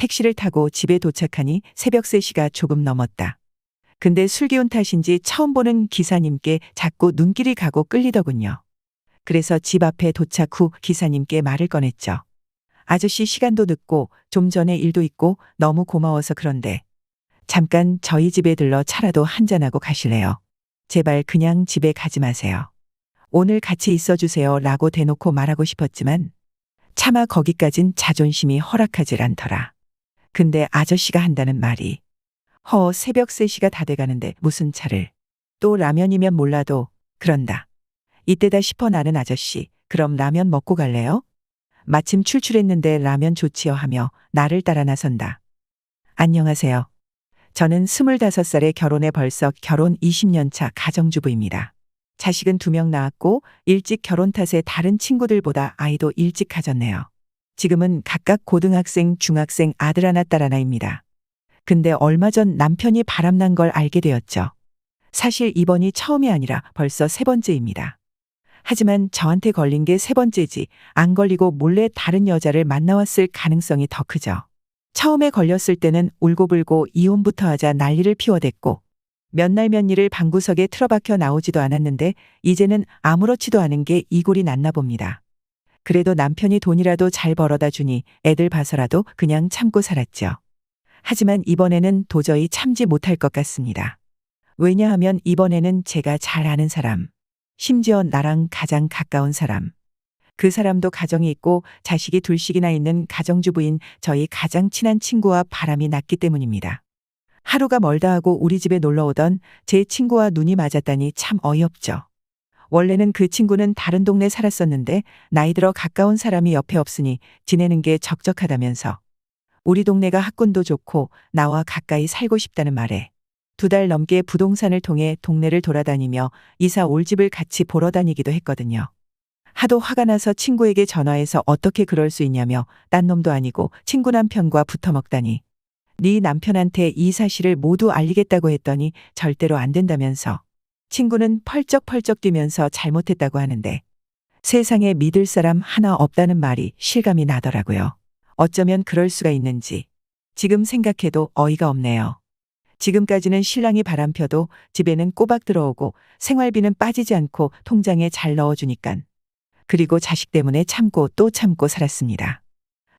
택시를 타고 집에 도착하니 새벽 3시가 조금 넘었다. 근데 술 기운 탓인지 처음 보는 기사님께 자꾸 눈길이 가고 끌리더군요. 그래서 집 앞에 도착 후 기사님께 말을 꺼냈죠. 아저씨 시간도 늦고 좀 전에 일도 있고 너무 고마워서 그런데 잠깐 저희 집에 들러 차라도 한잔하고 가실래요? 제발 그냥 집에 가지 마세요. 오늘 같이 있어주세요 라고 대놓고 말하고 싶었지만 차마 거기까진 자존심이 허락하질 않더라. 근데 아저씨가 한다는 말이 새벽 3시가 다 돼가는데 무슨 차를. 또 라면이면 몰라도 그런다. 이때다 싶어 나는 아저씨 그럼 라면 먹고 갈래요? 마침 출출했는데 라면 좋지요 하며 나를 따라 나선다. 안녕하세요. 저는 25살에 결혼해 벌써 결혼 20년 차 가정주부입니다. 자식은 2명 낳았고 일찍 결혼 탓에 다른 친구들보다 아이도 일찍 가졌네요. 지금은 각각 고등학생, 중학생 아들 하나 딸 하나입니다. 근데 얼마 전 남편이 바람난 걸 알게 되었죠. 사실 이번이 처음이 아니라 벌써 3번째입니다. 하지만 저한테 걸린 게 3번째지 안 걸리고 몰래 다른 여자를 만나왔을 가능성이 더 크죠. 처음에 걸렸을 때는 울고불고 이혼부터 하자 난리를 피워댔고 몇 날 몇 일을 방구석에 틀어박혀 나오지도 않았는데 이제는 아무렇지도 않은 게 이골이 났나 봅니다. 그래도 남편이 돈이라도 잘 벌어다 주니 애들 봐서라도 그냥 참고 살았죠. 하지만 이번에는 도저히 참지 못할 것 같습니다. 왜냐하면 이번에는 제가 잘 아는 사람, 심지어 나랑 가장 가까운 사람, 그 사람도 가정이 있고 자식이 둘씩이나 있는 가정주부인 저희 가장 친한 친구와 바람이 났기 때문입니다. 하루가 멀다 하고 우리 집에 놀러 오던 제 친구와 눈이 맞았다니 참 어이없죠. 원래는 그 친구는 다른 동네 살았었는데 나이 들어 가까운 사람이 옆에 없으니 지내는 게 적적하다면서 우리 동네가 학군도 좋고 나와 가까이 살고 싶다는 말에 2달 넘게 부동산을 통해 동네를 돌아다니며 이사 올 집을 같이 보러 다니기도 했거든요. 하도 화가 나서 친구에게 전화해서 어떻게 그럴 수 있냐며 딴 놈도 아니고 친구 남편과 붙어먹다니 네 남편한테 이 사실을 모두 알리겠다고 했더니 절대로 안 된다면서 친구는 펄쩍펄쩍 뛰면서 잘못했다고 하는데 세상에 믿을 사람 하나 없다는 말이 실감이 나더라고요. 어쩌면 그럴 수가 있는지 지금 생각해도 어이가 없네요. 지금까지는 신랑이 바람펴도 집에는 꼬박 들어오고 생활비는 빠지지 않고 통장에 잘 넣어주니깐. 그리고 자식 때문에 참고 또 참고 살았습니다.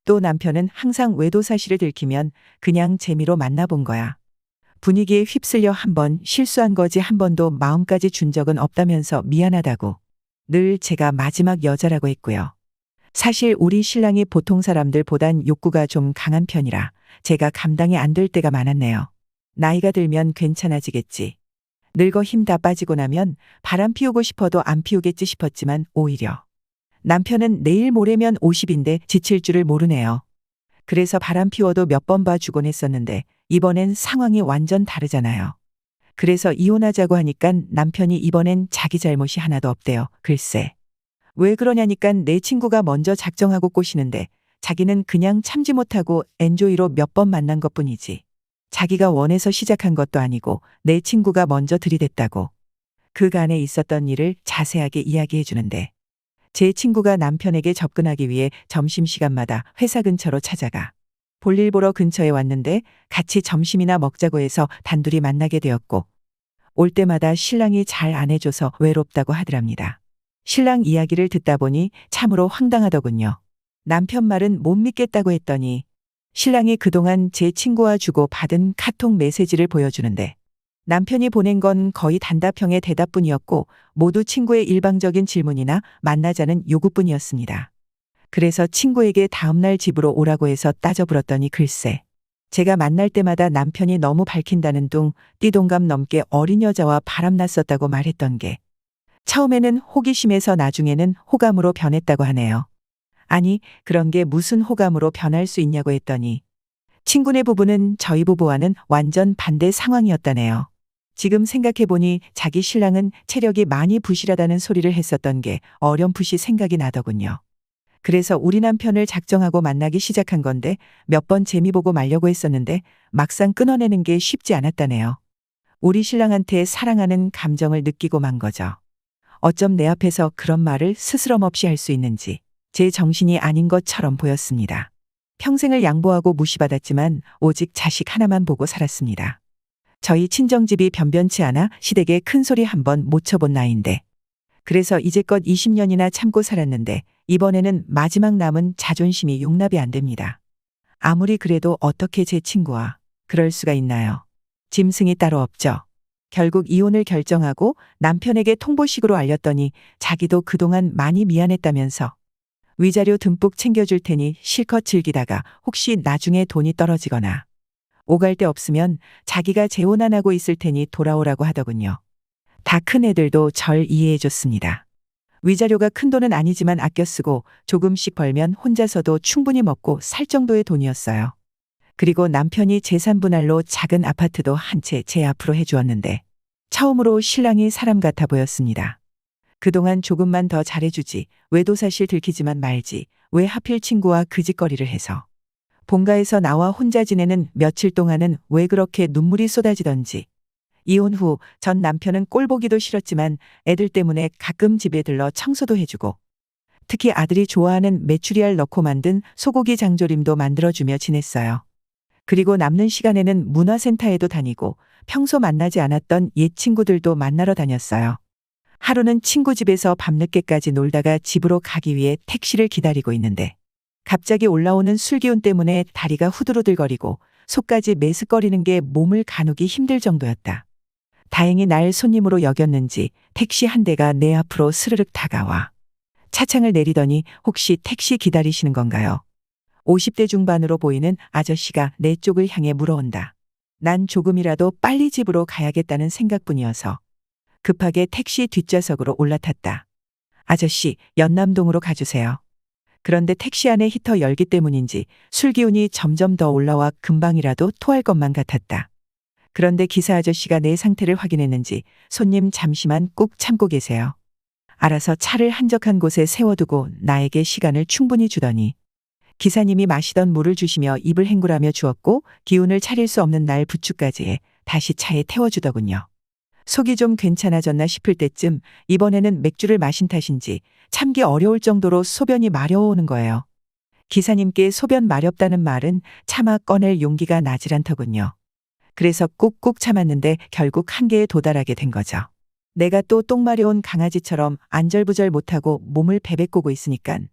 또 남편은 항상 외도 사실을 들키면 그냥 재미로 만나본 거야. 분위기에 휩쓸려 한 번 실수한 거지 한 번도 마음까지 준 적은 없다면서 미안하다고. 늘 제가 마지막 여자라고 했고요. 사실 우리 신랑이 보통 사람들보단 욕구가 좀 강한 편이라 제가 감당이 안 될 때가 많았네요. 나이가 들면 괜찮아지겠지. 늙어 힘 다 빠지고 나면 바람 피우고 싶어도 안 피우겠지 싶었지만 오히려 남편은 내일 모레면 50인데 지칠 줄을 모르네요. 그래서 바람 피워도 몇 번 봐주곤 했었는데 이번엔 상황이 완전 다르잖아요. 그래서 이혼하자고 하니깐 남편이 이번엔 자기 잘못이 하나도 없대요. 글쎄. 왜 그러냐니깐 내 친구가 먼저 작정하고 꼬시는데 자기는 그냥 참지 못하고 엔조이로 몇 번 만난 것뿐이지. 자기가 원해서 시작한 것도 아니고 내 친구가 먼저 들이댔다고. 그간에 있었던 일을 자세하게 이야기해 주는데 제 친구가 남편에게 접근하기 위해 점심시간마다 회사 근처로 찾아가 볼일 보러 근처에 왔는데 같이 점심이나 먹자고 해서 단둘이 만나게 되었고 올 때마다 신랑이 잘 안 해줘서 외롭다고 하더랍니다. 신랑 이야기를 듣다 보니 참으로 황당하더군요. 남편 말은 못 믿겠다고 했더니 신랑이 그동안 제 친구와 주고 받은 카톡 메시지를 보여주는데 남편이 보낸 건 거의 단답형의 대답뿐이었고 모두 친구의 일방적인 질문이나 만나자는 요구뿐이었습니다. 그래서 친구에게 다음날 집으로 오라고 해서 따져불었더니 글쎄. 제가 만날 때마다 남편이 너무 밝힌다는 둥 띠동갑 넘게 어린 여자와 바람났었다고 말했던 게 처음에는 호기심에서 나중에는 호감으로 변했다고 하네요. 아니 그런 게 무슨 호감으로 변할 수 있냐고 했더니 친구네 부부는 저희 부부와는 완전 반대 상황이었다네요. 지금 생각해보니 자기 신랑은 체력이 많이 부실하다는 소리를 했었던 게 어렴풋이 생각이 나더군요. 그래서 우리 남편을 작정하고 만나기 시작한 건데 몇 번 재미 보고 말려고 했었는데 막상 끊어내는 게 쉽지 않았다네요. 우리 신랑한테 사랑하는 감정을 느끼고 만 거죠. 어쩜 내 앞에서 그런 말을 스스럼 없이 할 수 있는지 제 정신이 아닌 것처럼 보였습니다. 평생을 양보하고 무시받았지만 오직 자식 하나만 보고 살았습니다. 저희 친정집이 변변치 않아 시댁에 큰 소리 한번 못 쳐본 나이인데. 그래서 이제껏 20년이나 참고 살았는데 이번에는 마지막 남은 자존심이 용납이 안 됩니다. 아무리 그래도 어떻게 제 친구와 그럴 수가 있나요? 짐승이 따로 없죠. 결국 이혼을 결정하고 남편에게 통보식으로 알렸더니 자기도 그동안 많이 미안했다면서 위자료 듬뿍 챙겨줄 테니 실컷 즐기다가 혹시 나중에 돈이 떨어지거나 오갈 데 없으면 자기가 재혼 안 하고 있을 테니 돌아오라고 하더군요. 다 큰 애들도 절 이해해 줬습니다. 위자료가 큰 돈은 아니지만 아껴 쓰고 조금씩 벌면 혼자서도 충분히 먹고 살 정도의 돈이었어요. 그리고 남편이 재산 분할로 작은 아파트도 한 채 제 앞으로 해주었는데 처음으로 신랑이 사람 같아 보였습니다. 그동안 조금만 더 잘해주지, 외도사실 들키지만 말지, 왜 하필 친구와 그 짓거리를 해서. 본가에서 나와 혼자 지내는 며칠 동안은 왜 그렇게 눈물이 쏟아지던지. 이혼 후 전 남편은 꼴 보기도 싫었지만 애들 때문에 가끔 집에 들러 청소도 해주고 특히 아들이 좋아하는 메추리알 넣고 만든 소고기 장조림도 만들어주며 지냈어요. 그리고 남는 시간에는 문화센터에도 다니고 평소 만나지 않았던 옛 친구들도 만나러 다녔어요. 하루는 친구 집에서 밤늦게까지 놀다가 집으로 가기 위해 택시를 기다리고 있는데 갑자기 올라오는 술기운 때문에 다리가 후들후들거리고 속까지 메스꺼리는 게 몸을 가누기 힘들 정도였다. 다행히 날 손님으로 여겼는지 택시 한 대가 내 앞으로 스르륵 다가와 차창을 내리더니 혹시 택시 기다리시는 건가요? 50대 중반으로 보이는 아저씨가 내 쪽을 향해 물어온다. 난 조금이라도 빨리 집으로 가야겠다는 생각뿐이어서 급하게 택시 뒷좌석으로 올라탔다. 아저씨, 연남동으로 가주세요. 그런데 택시 안에 히터 열기 때문인지 술기운이 점점 더 올라와 금방이라도 토할 것만 같았다. 그런데 기사 아저씨가 내 상태를 확인했는지 손님 잠시만 꾹 참고 계세요. 알아서 차를 한적한 곳에 세워두고 나에게 시간을 충분히 주더니 기사님이 마시던 물을 주시며 입을 헹구라며 주었고 기운을 차릴 수 없는 날 부축까지 해 다시 차에 태워주더군요. 속이 좀 괜찮아졌나 싶을 때쯤 이번에는 맥주를 마신 탓인지 참기 어려울 정도로 소변이 마려워오는 거예요. 기사님께 소변 마렵다는 말은 차마 꺼낼 용기가 나질 않더군요. 그래서 꾹꾹 참았는데 결국 한계에 도달하게 된 거죠. 내가 또 똥 마려운 강아지처럼 안절부절 못하고 몸을 베베꼬고 있으니깐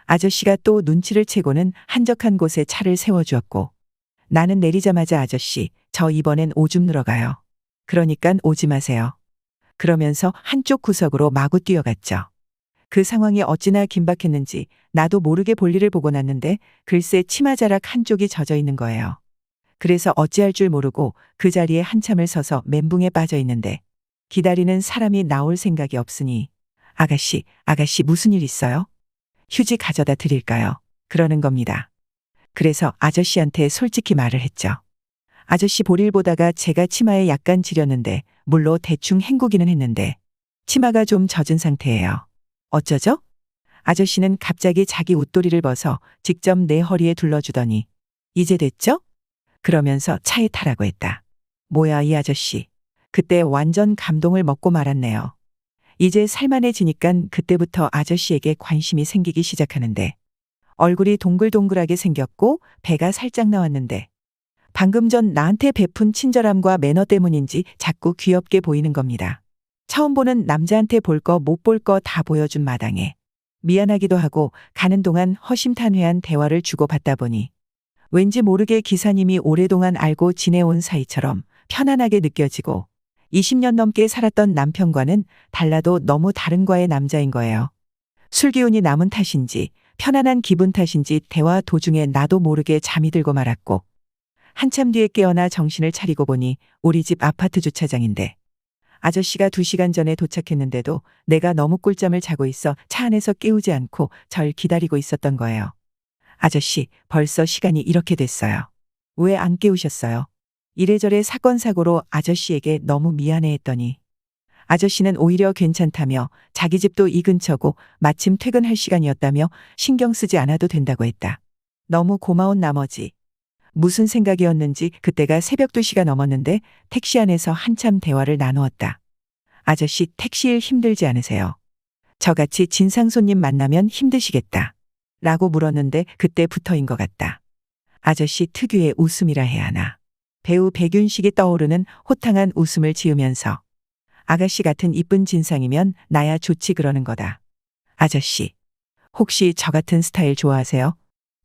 아저씨가 또 눈치를 채고는 한적한 곳에 차를 세워주었고 나는 내리자마자 아저씨, 저 이번엔 오줌 누러 가요. 그러니깐 오지 마세요. 그러면서 한쪽 구석으로 마구 뛰어갔죠. 그 상황이 어찌나 긴박했는지 나도 모르게 볼일을 보고 났는데 글쎄 치마자락 한쪽이 젖어 있는 거예요. 그래서 어찌할 줄 모르고 그 자리에 한참을 서서 멘붕에 빠져 있는데 기다리는 사람이 나올 생각이 없으니 아가씨 무슨 일 있어요? 휴지 가져다 드릴까요? 그러는 겁니다. 그래서 아저씨한테 솔직히 말을 했죠. 아저씨 볼일 보다가 제가 치마에 약간 지렸는데 물로 대충 헹구기는 했는데 치마가 좀 젖은 상태예요. 어쩌죠? 아저씨는 갑자기 자기 웃도리를 벗어 직접 내 허리에 둘러주더니 이제 됐죠? 그러면서 차에 타라고 했다. 뭐야 이 아저씨. 그때 완전 감동을 먹고 말았네요. 이제 살만해지니깐 그때부터 아저씨에게 관심이 생기기 시작하는데 얼굴이 동글동글하게 생겼고 배가 살짝 나왔는데 방금 전 나한테 베푼 친절함과 매너 때문인지 자꾸 귀엽게 보이는 겁니다. 처음 보는 남자한테 볼 거 못 볼 거 다 보여준 마당에 미안하기도 하고 가는 동안 허심탄회한 대화를 주고받다 보니 왠지 모르게 기사님이 오랫동안 알고 지내온 사이처럼 편안하게 느껴지고 20년 넘게 살았던 남편과는 달라도 너무 다른 과의 남자인 거예요. 술기운이 남은 탓인지 편안한 기분 탓인지 대화 도중에 나도 모르게 잠이 들고 말았고 한참 뒤에 깨어나 정신을 차리고 보니 우리 집 아파트 주차장인데 아저씨가 2시간 전에 도착했는데도 내가 너무 꿀잠을 자고 있어 차 안에서 깨우지 않고 절 기다리고 있었던 거예요. 아저씨, 벌써 시간이 이렇게 됐어요. 왜 안 깨우셨어요? 이래저래 사건 사고로 아저씨에게 너무 미안해했더니 아저씨는 오히려 괜찮다며 자기 집도 이 근처고 마침 퇴근할 시간이었다며 신경 쓰지 않아도 된다고 했다. 너무 고마운 나머지 무슨 생각이었는지 그때가 새벽 2시가 넘었는데 택시 안에서 한참 대화를 나누었다. 아저씨 택시일 힘들지 않으세요? 저같이 진상 손님 만나면 힘드시겠다. 라고 물었는데 그때부터인 것 같다. 아저씨 특유의 웃음이라 해야 하나. 배우 백윤식이 떠오르는 호탕한 웃음을 지으면서 아가씨 같은 이쁜 진상이면 나야 좋지 그러는 거다. 아저씨, 혹시 저 같은 스타일 좋아하세요?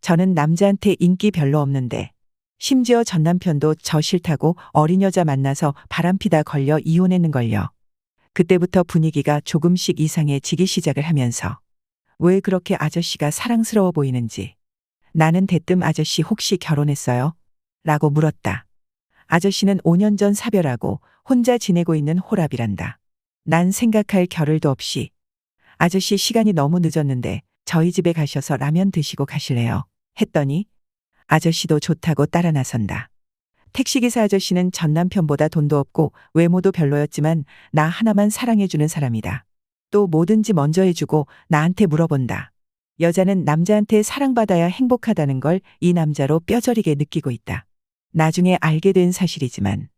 저는 남자한테 인기 별로 없는데 심지어 전 남편도 저 싫다고 어린 여자 만나서 바람피다 걸려 이혼했는걸요. 그때부터 분위기가 조금씩 이상해지기 시작을 하면서 왜 그렇게 아저씨가 사랑스러워 보이는지 나는 대뜸 아저씨 혹시 결혼했어요? 라고 물었다. 아저씨는 5년 전 사별하고 혼자 지내고 있는 호랍이란다. 난 생각할 겨를도 없이 아저씨 시간이 너무 늦었는데 저희 집에 가셔서 라면 드시고 가실래요? 했더니 아저씨도 좋다고 따라 나선다. 택시기사 아저씨는 전 남편보다 돈도 없고 외모도 별로였지만 나 하나만 사랑해주는 사람이다. 또 뭐든지 먼저 해주고 나한테 물어본다. 여자는 남자한테 사랑받아야 행복하다는 걸 이 남자로 뼈저리게 느끼고 있다. 나중에 알게 된 사실이지만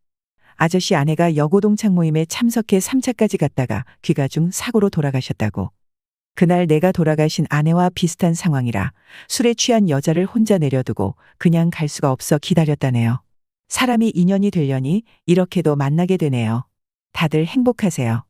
아저씨 아내가 여고동창 모임에 참석해 3차까지 갔다가 귀가 중 사고로 돌아가셨다고. 그날 내가 돌아가신 아내와 비슷한 상황이라 술에 취한 여자를 혼자 내려두고 그냥 갈 수가 없어 기다렸다네요. 사람이 인연이 되려니 이렇게도 만나게 되네요. 다들 행복하세요.